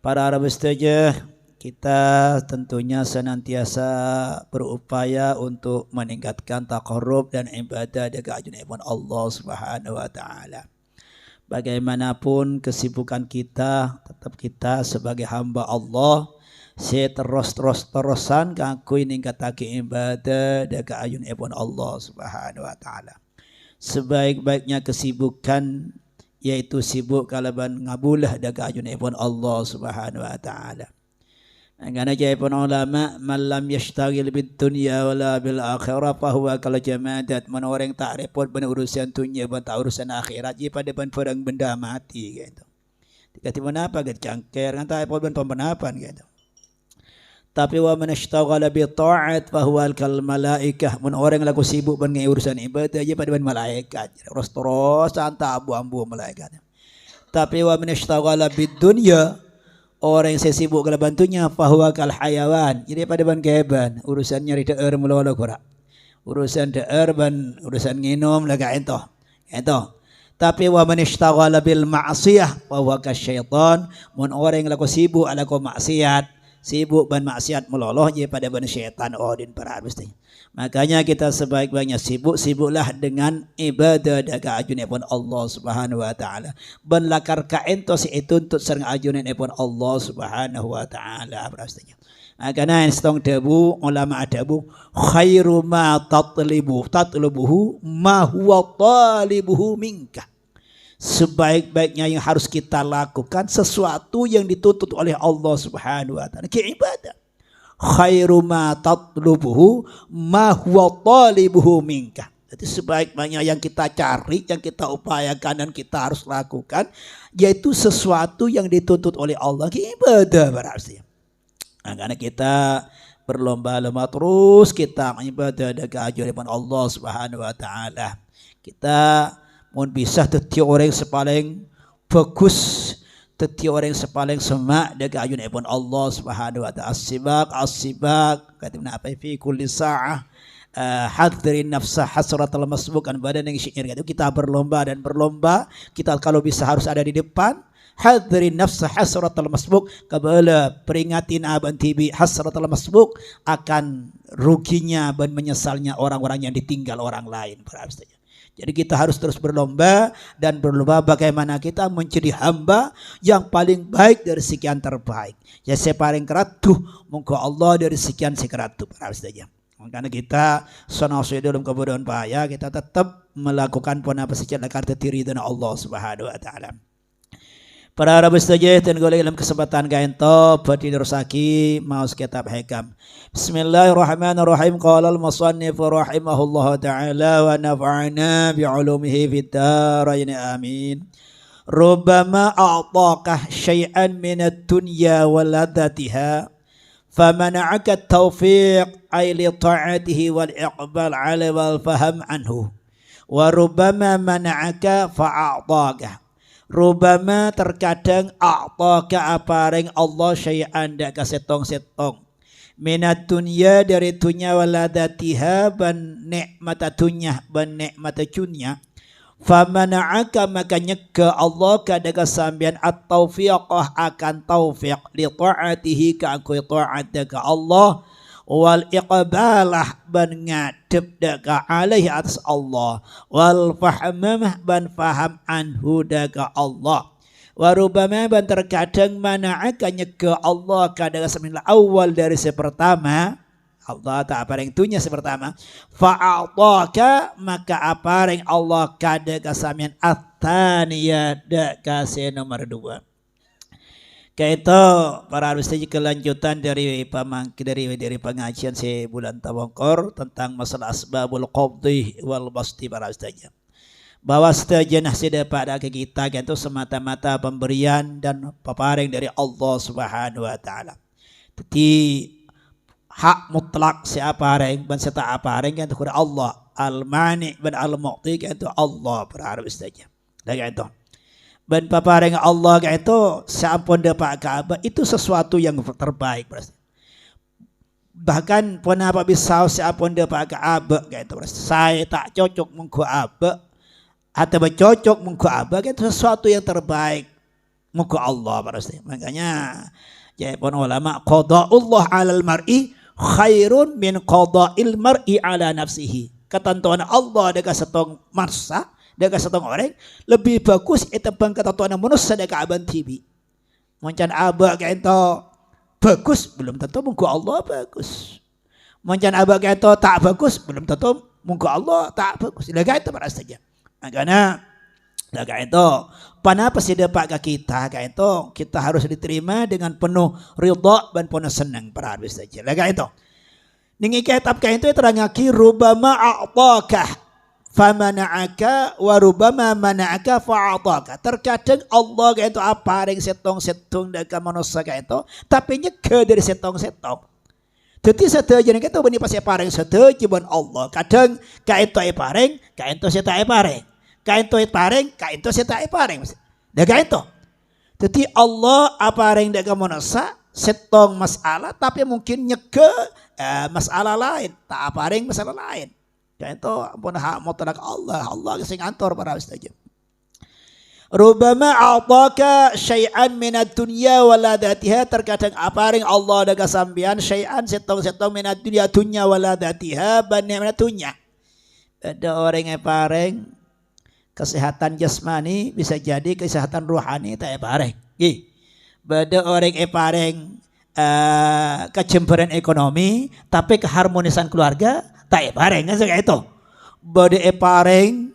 Para Arab saja, kita tentunya senantiasa berupaya untuk meningkatkan taqarrub dan ibadah dekat junjungan Allah Subhanahu wa taala. Bagaimanapun kesibukan kita, tetap kita sebagai hamba Allah terusan kanggo ningkatake ibadah dekat junjungan Allah Subhanahu wa taala. Sebaik-baiknya kesibukan yaitu sibuk kalaban ngabulah daga ajunipun Allah Subhanahu wa taala. Karena jaipun ulama man lam yashtagil bid dunya wala bil akhirah fa huwa kal jamadat, man orang tak repot ben urusan dunia ben tak urusan akhirat je pada ben perang benda mati gitu. Tiba-tiba apa gitu cangker kan tak repot ben pembenapan gitu. Tapi wa man ishtaghala bi ta'at fa huwa kal malaikah, mun orang lagu sibuk dengan urusan ibadah aja pada malaikat terus anta abu-abu malaikat. Tapi wa man ishtaghala bid dunya, orang yang sibuk kalau bantunya fa huwa kal hayawan, jadi pada ban keban urusan nyari deur mula-mula kora urusan deur ban urusan nginum laga ento. Tapi wa man ishtaghala bil ma'siyah fa huwa kasyaitan, mun orang yang lagu sibuk ala ko maksiat, sibuk ban maksiat meloloh je pada ban syaitan odin para mesti. Makanya kita sebaik-baiknya sibuklah dengan ibadah daga ajunipun Allah Subhanahu wa taala. Ban lakar ka ento si ituntut sareng ajunipun Allah Subhanahu wa taala pasti. Makanya stong debu ulama debu khairu ma tatlubuhu ma huwa talibuhu minka. Sebaik-baiknya yang harus kita lakukan sesuatu yang dituntut oleh Allah Subhanahu wa taala, ibadah. Khairu ma tatlubuhu ma huwa talibuhu minka. Jadi sebaik-baiknya yang kita cari, yang kita upayakan dan kita harus lakukan yaitu sesuatu yang dituntut oleh Allah, ibadah berarti. Nah, karena kita berlomba-lomba terus kita ibadah dengan ajaran Allah Subhanahu wa taala. Kita mun bisa teti orang sepaling bagus, teti orang sepaling semak daga ajunipun Allah Subhanahu wa taala. As-sibak katanya apa fi kulli sa'ah hadirin nafsa hasratal masbuk, kan badan yang syair gitu. Kita berlomba kita kalau bisa harus ada di depan. Hadirin nafsa hasratal masbuk, kabala peringatin aban tibi hasratal masbuk akan ruginya dan menyesalnya orang-orang yang ditinggal orang lain berarti. Jadi kita harus terus berlomba bagaimana kita menjadi hamba yang paling baik dari sekian terbaik. Ya saya paling keratuh mungko Allah dari sekian sekeratuh para saja. Makanya kita sonasi dalam kemudahan bahaya kita tetap melakukan apa saja karena tiri dan Allah Subhanahu wa taala. Para Arab saja dan golek dalam kesempatan kain top badi rusaki maus kitab hikam. Bismillahirrahmanirrahim. Qala al-musannif rahimahullah ta'ala wa nafa'ana bi'ulumihi fid dharain amin. Rubbama a'taka syai'an min ad-dunya wa ladatiha famana'aka at-tawfiq ay li ta'atihi wal iqbal 'ala wal faham anhu. Wa rubbama mana'aka fa'a'taka. Rubama terkadang a'taka apareng Allah syai'an dak kasetong-setong minat dunya dari dunya waladatiha ban nikmat dunya ban nikmat dunya famana'aka maka nyegga Allah kada sampean at-taufiqah akan taufiq li ta'atihi ka aku ta'at ka Allah wal iqbalah ban ngadep daga alaihi atas Allah wal fahmamah ban faham anhu daga Allah warubama ban terkadang mana'aka nyegga Allah kada samil awal dari sepertama Allah tak apareng tunya sepertama fa'ataka maka apareng Allah kada kasamian at-taniya daga nomor 2. Kaito para ustaz kelanjutan dari pengajian bulan Tawangkor tentang masalah asbabul qabdi wal basti para ustaz. Bahwa sejenah sida pada kita itu semata-mata pemberian dan peparing dari Allah Subhanahu wa taala. Jadi hak mutlak siapa apareng ban seta apareng kan kepada Allah. Al-mani ban al-mu'ti kan itu Allah para ustaz. Dah itu. Dan paparing Allah itu sampun dapat Ka'bah itu sesuatu yang terbaik. Bahkan pun apa bisa sampun dapat Ka'bah gitu. Saya tak cocok mengko Ka'bah atau cocok mengko Ka'bah itu sesuatu yang terbaik. muka Allah pasti. Makanya ya pun ulama qada'ullah 'alal mar'i khairun min qada'il mar'i 'ala nafsihi. Ketentuan Allah dekat setong masa, dekat setong orang lebih bagus etebang ketentuan manusia dekat aban tibi. Moncan aba kaento bagus belum tentu muka Allah bagus. Moncan aba kaento tak bagus belum tentu muka Allah tak bagus. Lega itu para saja. Makanya lega itu panapa sih dapat ke kita kayak itu kita harus diterima dengan penuh ridha dan penuh senang para habis saja. Lega itu. Ningi kitab kayak itu terangaki rubama a'taka famana'aka wa rubama mana'aka fa'ataka. Terkadang Allah kayak itu apa yang setong-setong dalam manusia kayak itu tapi nyeke dari setong-setong. Jadi setuju nih kita bani pas pareng setuju ban Allah. Kadang kayak itu pareng, kayak itu setai pareng. Kayak itu pareng, kayak itu setai pareng. Dah kayak itu. Jadi Allah apa yang dalam manusia setong masalah tapi mungkin nyeke masalah lain, tak apa yang masalah lain. Kayak itu ampun hak mutlak Allah sing antor para ustaz. Rubama a'taka syai'an minad dunya waladatiha. Terkadang apa yang Allah daga sambian syai'an setong-setong minad dunya waladatiha banyak minad dunya. Ada orang yang pareng kesehatan jasmani bisa jadi kesehatan rohani tak pareng. Ada orang yang pareng kecemburuan ekonomi tapi keharmonisan keluarga tak pareng kayak itu. Ada pareng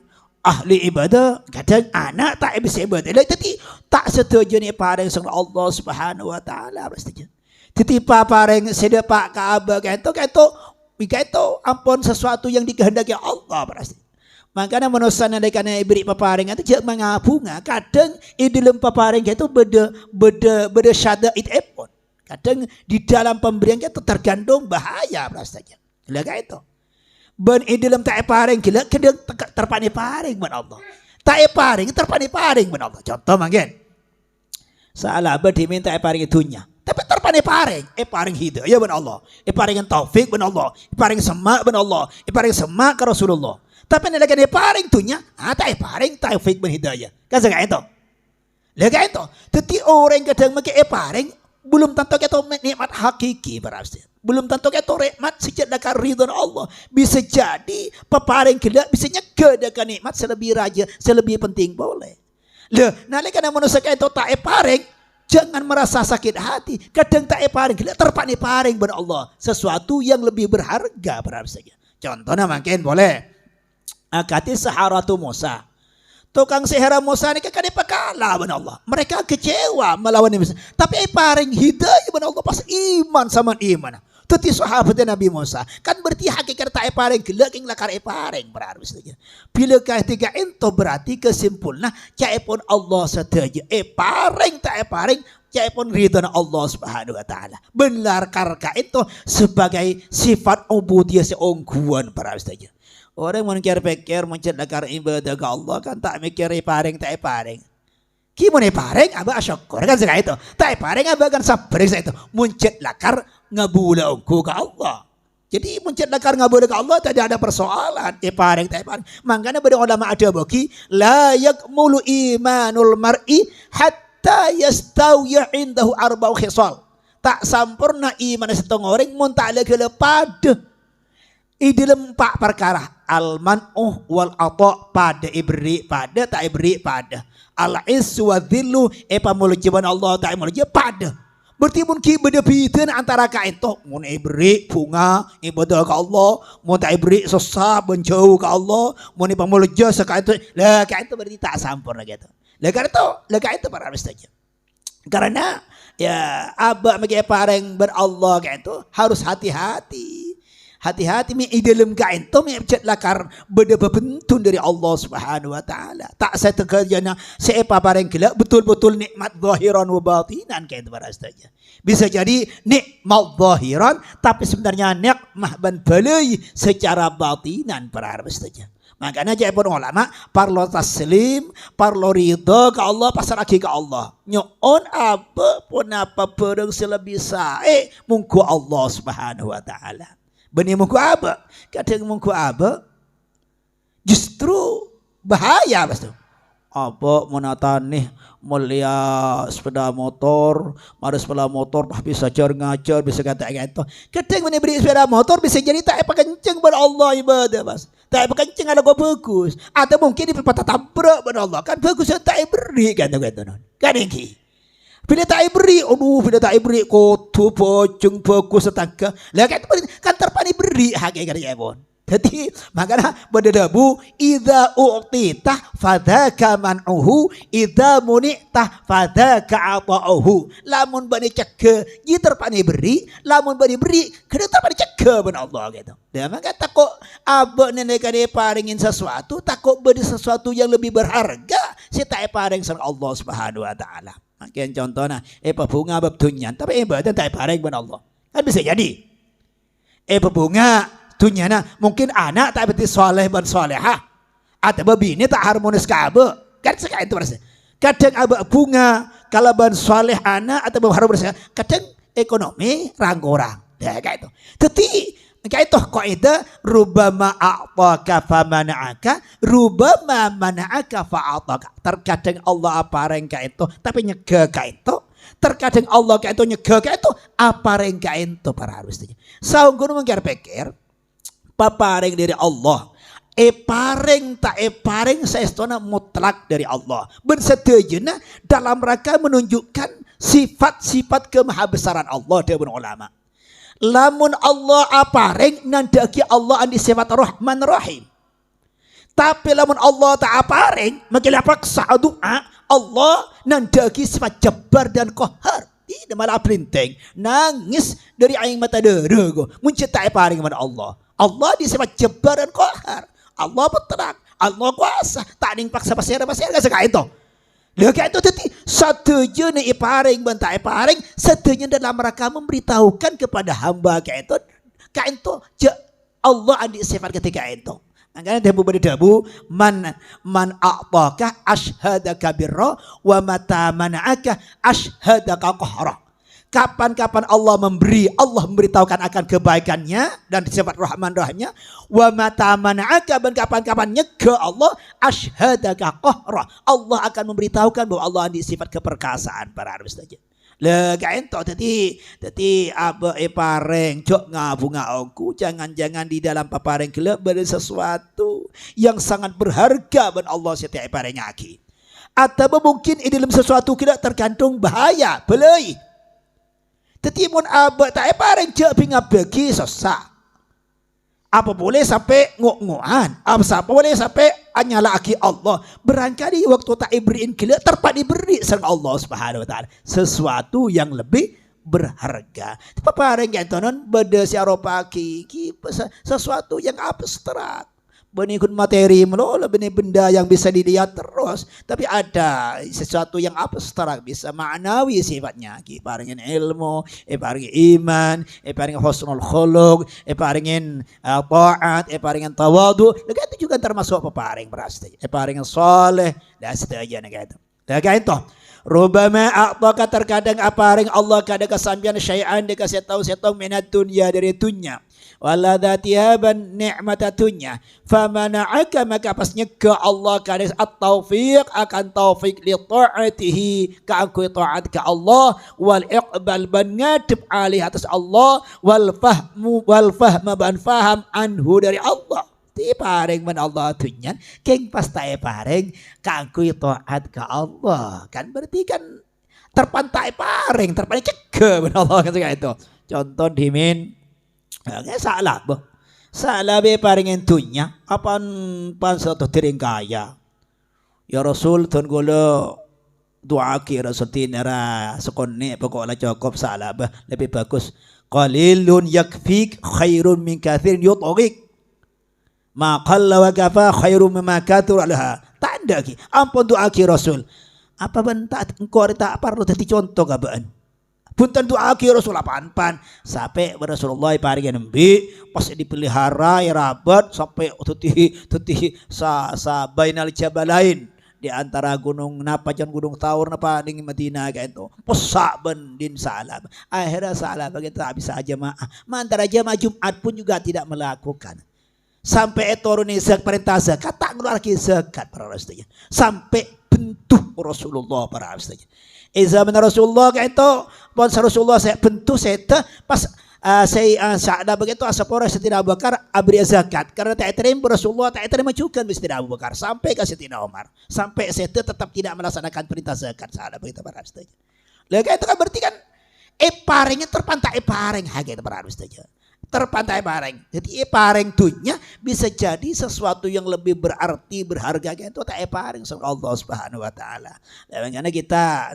ahli ibadah kadang anak tak bisa ibadah. Jadi tak setuju ni pareng sama Allah Subhanahu wa taala pasti. Jadi pareng sedepak Ka'bah kayak itu ampun sesuatu yang dikehendaki Allah pasti. Makanya manusia nadekana ibri paparing itu jangan mengabunga. Kadang di dalam paparing itu beda syada it epon. Kadang di dalam pemberian itu tergantung bahaya pasti. Lega itu. Ben dalam tak paring gila kadang terpani paring ben Allah. Tak paring terpani paring ben Allah. Contoh manggen. Salah diminta paring dunya. Tapi terpani paring, paring hidayah ben Allah. Paring taufik ben Allah. Paring semak ben Allah. Paring semak ke Rasulullah. Tapi nek lagi paring dunya, tak paring taufik ben hidayah. Kan segala itu. Lega itu. Jadi orang kadang make paring belum tentu kita nikmat hakiki berarti. Belum tentu kita nikmat sejadah ridha Allah. Bisa jadi peparing gila bisa nyegah dengan nikmat selebih raja, selebih penting boleh. Lah, nalika manusia itu tak paring, jangan merasa sakit hati. Kadang tak paring gila terpani paring ben Allah, sesuatu yang lebih berharga berarti. Contohnya mungkin boleh. Akati saharatu Musa. Tukang sihir Musa ni kakak pakalah ben Allah. Mereka kecewa melawan Musa. Tapi paring hidayah ben Allah pas iman sama iman. Teti sahabat Nabi Musa kan berarti hakikat tak paring gelak ing lakar paring berarti saja. Bila ketiga ento berarti kesimpulan cai pun Allah saja. Paring tak paring cai pun ridha Allah Subhanahu wa taala. Benar karka itu sebagai sifat ubudiyah seongguan berarti saja. Orang mikir-pikir mencedakar ibadah ke Allah kan tak mikir paring tak paring. Gimana paring abah syukur kan segala itu. Tak paring abah kan sabar itu. Mencedakar ngabula engkau ke Allah. Jadi mencedakar ngabula ke Allah tidak ada persoalan. Paring tak paring. Makanya pada ulama ada bagi la yakmulu imanul mar'i hatta yastawiya indahu arba'u khisal. Tak sempurna iman setengah orang mun tak lagi pada dalam 4 perkara al-man'uh wal ata pada ibri pada tak ibri pada al-is wa dhillu pamulujiban Allah tak mulujib pada berarti mun ki beda biten antara ka itu mun ibri bunga ibadah ke Allah mun tak ibri susah menjauh ke Allah mun pamulujib saka itu lah ka itu berarti tak sempurna gitu lah itu para saja karena ya abah magi pareng berallah ka itu harus hati-hati. Hati-hati mi dalam kain tu mi lakar beda bentun dari Allah Subhanahu wa taala. Tak saya tegajana sepa bareng gila betul-betul nikmat zahiran wa batinan kain saja. Bisa jadi nikmat zahiran tapi sebenarnya nikmah ban balai secara batinan para saja. Makanya jadi pun ulama parlo taslim, parlo ridha ke Allah pasar lagi ke Allah. Nyon apa pun apa perang selebih sae mungku Allah Subhanahu wa taala. Benih muka apa? Kadang muka apa? Justru bahaya pasti. apa menatani mulia sepeda motor, mari sepeda motor bisa ngajar bisa kata gitu. Kadang mana beri sepeda motor bisa jadi tak apa kenceng pada Allah ibadah mas. Tak apa kenceng ada gua bagus. Atau mungkin di patah tabrak pada Allah kan bagus tak beri kan kan ini. Bila tak beri, bila tak beri kotu pocong bagus setangga. Lah kan terpani beri hakikat ya bon. Jadi makanya berdebu idza u'tita fadzaka man'uhu idza munita fadzaka ata'uhu. Lamun bani cegah ji terpani beri, lamun bani beri kena terpani cegah ben Allah gitu. Dan maka takut abah nenek kade paringin sesuatu, takut beri sesuatu yang lebih berharga si tak paring sang Allah Subhanahu wa taala. Makin contohnya bunga bab dunyan tapi ibadah tak paring ben Allah. Kan bisa jadi. Bunga dunyana mungkin anak tak betul soleh dan soleha atau bini tak harmonis kabe kan sekali itu maksudnya kadang abah bunga kalau ban soleh anak atau harmonis kadang ekonomi rangkorang ya kayak itu tapi kayak itu kaidah rubama a'taka famana'aka rubama mana'aka fa'ataka. Terkadang Allah apareng kayak itu tapi nyegah kayak itu. Terkadang Allah kayak itu nyegah kayak itu apareng kayak itu para harusnya saunggun mengkir-pikir paparing dari Allah paring tak paring saestona mutlak dari Allah bersedejana dalam rangka menunjukkan sifat-sifat kemahabesaran Allah dewan ulama lamun Allah aparing nandaki Allah andi sifat Rahman Rahim tapi lamun Allah tak aparing makin paksa doa Allah nandaki sifat Jabbar dan Qahar tidak malah pelinteng nangis dari aing mata dero muncul tak paring kepada Allah Allah disebut Jabbar dan Qahar. Allah peterang, Allah kuasa. Tak ning paksa pasir gak sekaya itu. Lha kayak itu tadi setuju nih iparing bantah iparing setuju dalam rangka memberitahukan kepada hamba kayak itu Allah ada sifat ketika itu. Makanya dabu berdabu man a'taka ashhadaka birra wa mata mana'aka ashhadaka qahra. Kapan-kapan Allah memberi, Allah memberitahukan akan kebaikannya dan sifat Rahman Rahimnya. Wa mata mana'aka dan kapan-kapan nyegah Allah asyhadaka qahra. Allah akan memberitahukan bahwa Allah ada sifat keperkasaan para harus saja. Lah kain to tadi apa pareng jok ngabunga aku jangan-jangan di dalam papareng gelap ada sesuatu yang sangat berharga ben Allah setiap pareng aki. Atau mungkin di dalam sesuatu kita tergantung bahaya, belai. Tetimun abah tak pareng je pinga bagi sosa. Apa boleh sampai ngok-ngokan? Apa boleh sampai anyala aki Allah? Berangkali waktu tak iberiin kila terpat diberi sang Allah Subhanahu wa taala sesuatu yang lebih berharga. Tapi pareng gantonon beda siaropa ki sesuatu yang abstrak. Benih materi melola benih benda yang bisa dilihat terus tapi ada sesuatu yang abstrak bisa maknawi sifatnya paringin ilmu paringin iman paringin husnul khuluq paringin taat paringin tawadu itu juga termasuk paring berarti paringin saleh dan seterusnya gitu kayak itu rubama a'taka terkadang aparing Allah kadang kesampian syai'an dia kasih tahu minat dunia dari dunia wala dzatiha ban ni'matatunya famana'aka maka pasnya ke Allah kadang at-taufiq akan taufik li ta'atihi ka aku taat ke Allah wal iqbal ban ngadep alih atas Allah wal fahma ban faham anhu dari Allah ti paring man Allah tunyan keng pas tae paring ka aku taat ke Allah kan berarti kan terpantai paring terpantai cegah ben Allah kan itu contoh dimin salah boh salah be paringin tunya apaan pan satu tiring kaya ya Rasul tuan golo doa ki Rasul tinara sekone pokoknya cukup salah bah lebih bagus qalilun yakfik khairun min kathirin yutogik ma qalla wa kafa khairun mimma kathur alaha tak ada ki ampun doa ki Rasul apa bentak engkau tak perlu jadi contoh kabaan punten doa ki Rasul pan sampai Rasulullah paringan nembi pas dipelihara ya rabat sampai tuti sa bainal jabalain di antara gunung napa jan gunung Taur napa ning Madinah kayak itu pesak bendin salam akhirnya salah bagi tak bisa jamaah antara jamaah Jumat pun juga tidak melakukan sampai turun zakat perintah zakat tak ngeluarkan zakat para rasulnya sampai bentuh Rasulullah para saja. Zaman Rasulullah kaito pon Rasulullah saya bentuh saya pas saya saada begitu asap orang Sayyidina Abu Bakar abri zakat karena tak terima Rasulullah tak terima juga Sayyidina Abu Bakar sampai ke Sayyidina Umar sampai saya tetap tidak melaksanakan perintah zakat saada begitu para saja. Lah itu kan berarti kan paringnya terpantai paring hage itu para saja. Terpantai paring. Jadi paring tunya bisa jadi sesuatu yang lebih berarti berharga itu tak paring sama Allah Subhanahu wa taala. Karena kita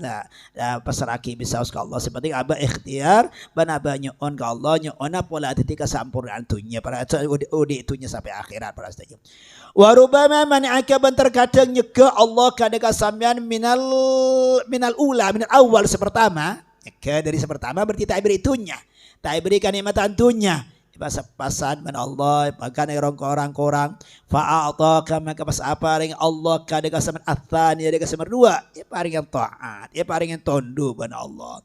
pasraki bisa usah Allah seperti aba ikhtiar banaba nyon ke Allah nyon pola ketika sampurnaan tunya para udi tunya sampai akhirat para saja. Wa rubama man'aka ban terkadang nyega Allah kadang sampean minal awal sepertama. Dari sepertama berarti tak beri itunya. Tak berikan nikmatan tunya pasan man Allah maka orang-orang fa'ataka maka pas apa ring Allah kadang saman athani ada saman dua paring yang taat paring yang tunduk ban Allah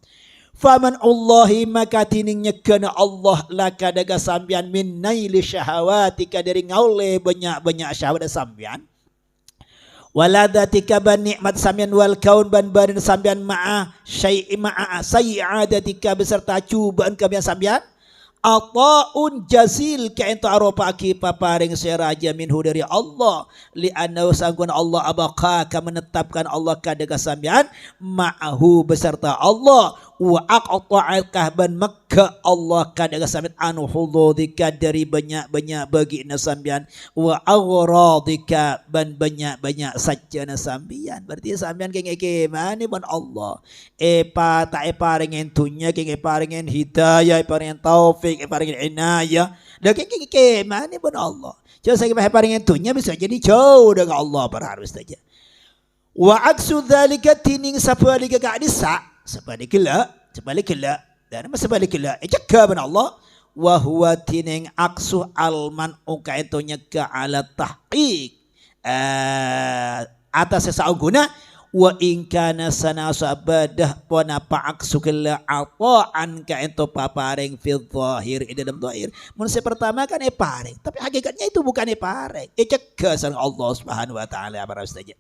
faman Allahi maka tiningnya kena Allah laka daga sambian min naili syahawatika dari ngaule banyak syahwat sambian waladatika ban nikmat sambian wal kaun ban badan sambian ma'a syai'i ma'a sayyi'adatika beserta cubaan kami sambian ataun jazil ka ento aropa aki paparing seraja minhu dari Allah li annahu sanggun Allah abaka ka menetapkan Allah kadega sambian ma'ahu beserta Allah wa aqta'al ban makka Allah kadega sambian anu hududika dari banyak bagi nasambian wa aghradika ban banyak saja nasambian berarti sambian kenge mani ban Allah tak paring entunya kenge paring hidayah paring taufik paring inayah dah kenge mani ban Allah jadi saya paring entunya bisa jadi jauh dengan Allah para harus saja wa aksu dzalika tining sapalika ka adisa sebaliknya dan sebaliknya jaga ban Allah wa huwa tining aksu alman uka itu nyega ala tahqiq atas sesauguna wa in kana sanasa badah pona aksu kala ataan ka itu paparing fil zahir dalam zahir manusia pertama kan paring tapi hakikatnya itu bukan paring jaga sang Allah Subhanahu wa taala para saja.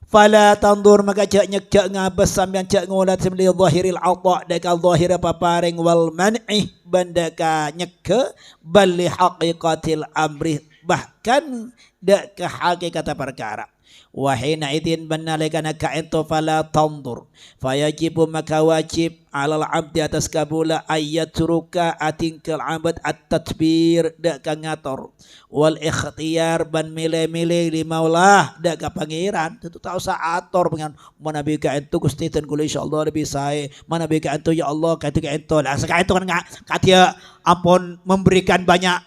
Fala tandur maka cak nyek ngabas sambian cak ngolat semli zahiril ata deka zahir paparing wal man'i bandaka nyek bal li haqiqatil amri bahkan dak ke hakikat perkara wa hina idin bannalikana ka ento fala tandur fayajibu maka wajib alal abdi atas kabula ayatruka atingkal abad at-tadbir dak ka ngator wal ikhtiyar ban milih-milih li maulah dak ka pangeran tentu tak usah ator dengan manabi ka ento Gusti ten kula insyaallah lebih sae manabi ka ento ya Allah ketika ento lah sekarang ento kan katia ampun memberikan banyak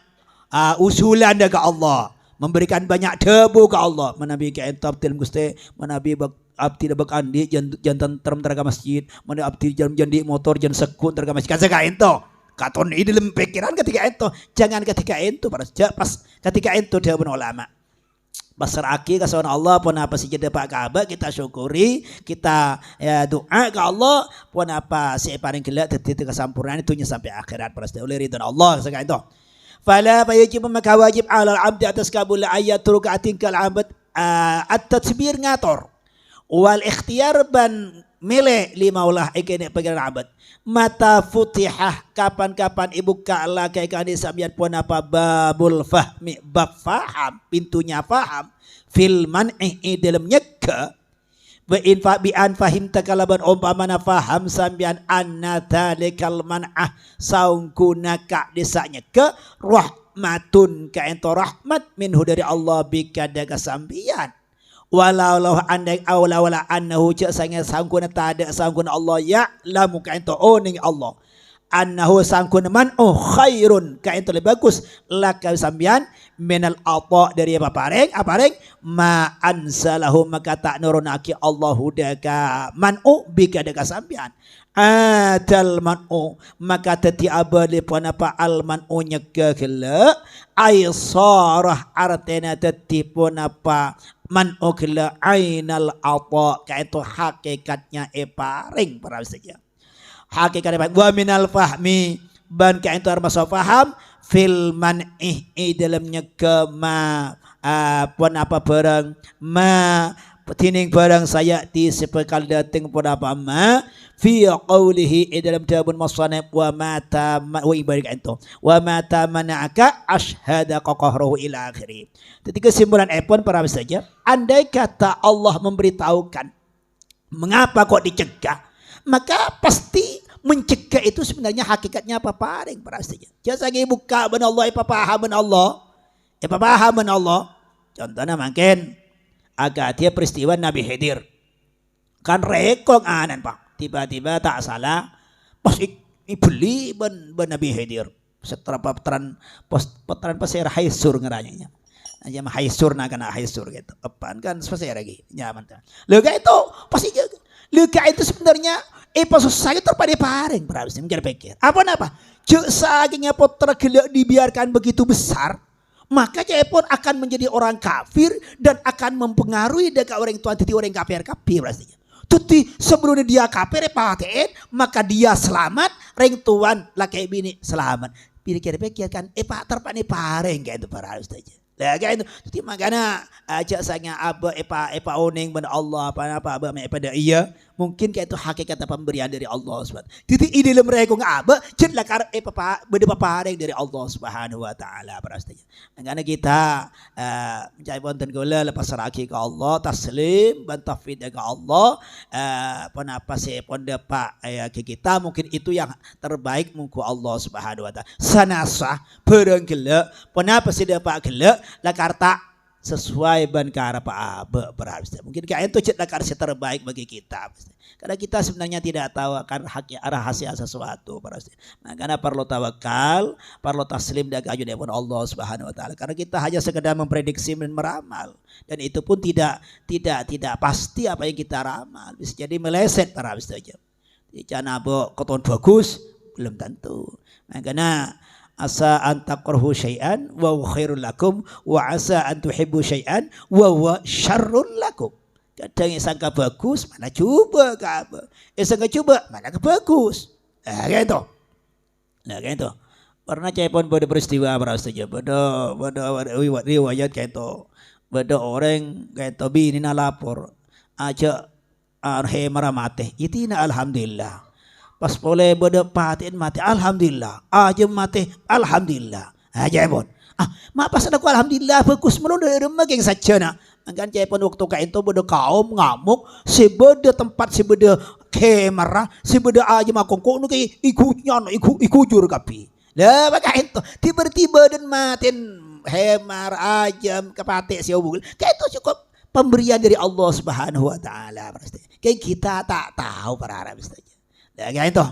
usulan dak ka Allah memberikan banyak debu ke Allah manabi ke entab dalam Gusti manabi abdi dabak andi jantan terem terga masjid mana abdi jandi motor jan sekun terga masjid kan saka ento katon ini dalam pikiran ketika ento jangan ketika ento pas ketika ento debu ulama basaraki kasawan Allah pun apa sih jadi pak Ka'bah kita syukuri kita ya doa ke Allah pun apa si paling gelak titik kesempurnaan itunya sampai akhirat para oleh ridwan Allah saka ento fala yajib maka wajib alal abdi atas kabula ayat rukatin kal abad at-tadbir ngator wal ikhtiyar ban milih limaulah ikene pengiran abad mata futihah kapan-kapan ibu ka'ala kaikan disamian pun apa babul fahmi bab faham pintunya faham fil man'i dalam nyeka bi an fahim takalaban umpamana faham sambian anna dzalikal man'ah saungkuna ka desanya ke rahmatun ka ento rahmat minhu dari Allah bika daga sambian walau andai awla wala annahu ca sange saungkuna tada saungkuna Allah ya lamu ka ento oning Allah annahu sangkun man'u khairun ka ento lebih bagus laka sambian minal ata dari apareng ma ansalahu maka tak nurunaki Allahu daka man'u bika daka sambian adal man'u maka tati abadi pun apa al man'u nyeka kela ay sarah artena tati pun apa man'u kela ainal ata ka ento hakikatnya paring para saja hakikat wa minal fahmi ban ka ento armasa faham fil man'i dalamnya ke ma pun apa barang ma tining barang saya ti sepekal datang pada apa ma fi qawlihi dalam jawabun musannif wa mata wa ibarik ento wa mata mana'aka ashhada qahrahu ila akhiri. Jadi kesimpulan epon para saja, andai kata Allah memberitahukan mengapa kok dicegah, maka pasti mencegah itu sebenarnya hakikatnya apa paring para saja. Jasa buka ben Allah pahaman Allah. Pahaman Allah. Contohnya mungkin agak dia peristiwa Nabi Khidir. Kan rekong anan Pak. Tiba-tiba tak salah pas beli ben Nabi Khidir. Setelah petran pasir haisur ngeranya. Aja mah haisur na kana haisur gitu. Apaan kan pasir lagi. Nyaman ta. Lega itu pasti lega itu sebenarnya pas saya terpada paring berarti mungkin pikir. Apa? Cek sagingnya potra gelak dibiarkan begitu besar. Maka dia pun akan menjadi orang kafir dan akan mempengaruhi dekat orang tua jadi orang kafir pastinya. Tuti sebelumnya dia kafir paten maka dia selamat, orang tuan laki bini selamat. Pikir-pikir kan pak terpane pareng kayak itu para ustaz. Lah kayak itu. Jadi makanya ajak saya aba epa oning ben Allah apa pada iya mungkin kayak itu hakikat pemberian dari Allah Subhanahu. Jadi ide mereka ngaba cet lah kar beda papareng dari Allah Subhanahu wa taala para ustaz. Makanya kita mencari wonten kula lepas seraki ke Allah taslim ban tafwid ke Allah penapa sih ponda pak ke kita mungkin itu yang terbaik mungku Allah Subhanahu wa taala. Sanasah bareng gelek penapa sih dapat gelek la karta sesuai ban karep apa berarti mungkin kayak itu cet lakar terbaik bagi kita karena kita sebenarnya tidak tahu akan haknya rahasia sesuatu berarti makanya perlu tawakal perlu taslim dan ajun pun Allah Subhanahu wa taala karena kita hanya sekedar memprediksi dan meramal dan itu pun tidak pasti apa yang kita ramal bisa jadi meleset para saja jangan abo koton bagus belum tentu makanya asa an takrahu syai'an wa huwa khairul lakum wa asa an tuhibbu syai'an wa huwa syarrul lakum. Kadang yang sangka bagus mana coba ke apa. Sangka coba mana ke bagus. Kayak itu. Nah kayak itu. Karena cepon pada peristiwa saja pada riwayat kayak itu. Pada orang kayak itu bini na lapor aja arhe maramate. Itina alhamdulillah. Pas boleh berdepatin mati alhamdulillah aja mati alhamdulillah aja pun mak pas aku alhamdulillah bagus melulu dari rumah yang saja nak kan cepon waktu kain itu beda kaum ngamuk si beda tempat si beda kemarah si beda aja makongko nu kayak ikujur kapi lah pakai itu tiba-tiba dan matin hemar ajam kepate si obul kayak itu cukup pemberian dari Allah Subhanahu wa taala pasti kayak kita tak tahu para Arab saja. Kayak itu.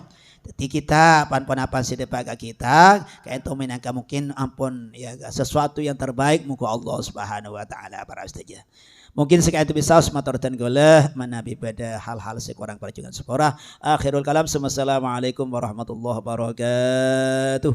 Jadi kita pan apa sih depan kita kayak itu menangka mungkin ampun ya sesuatu yang terbaik muka Allah Subhanahu wa taala para ustaz. Mungkin sekian itu bisa sematortan golah manabi pada hal-hal sekurang perjuangan sepora. Akhirul kalam. Assalamualaikum warahmatullahi wabarakatuh.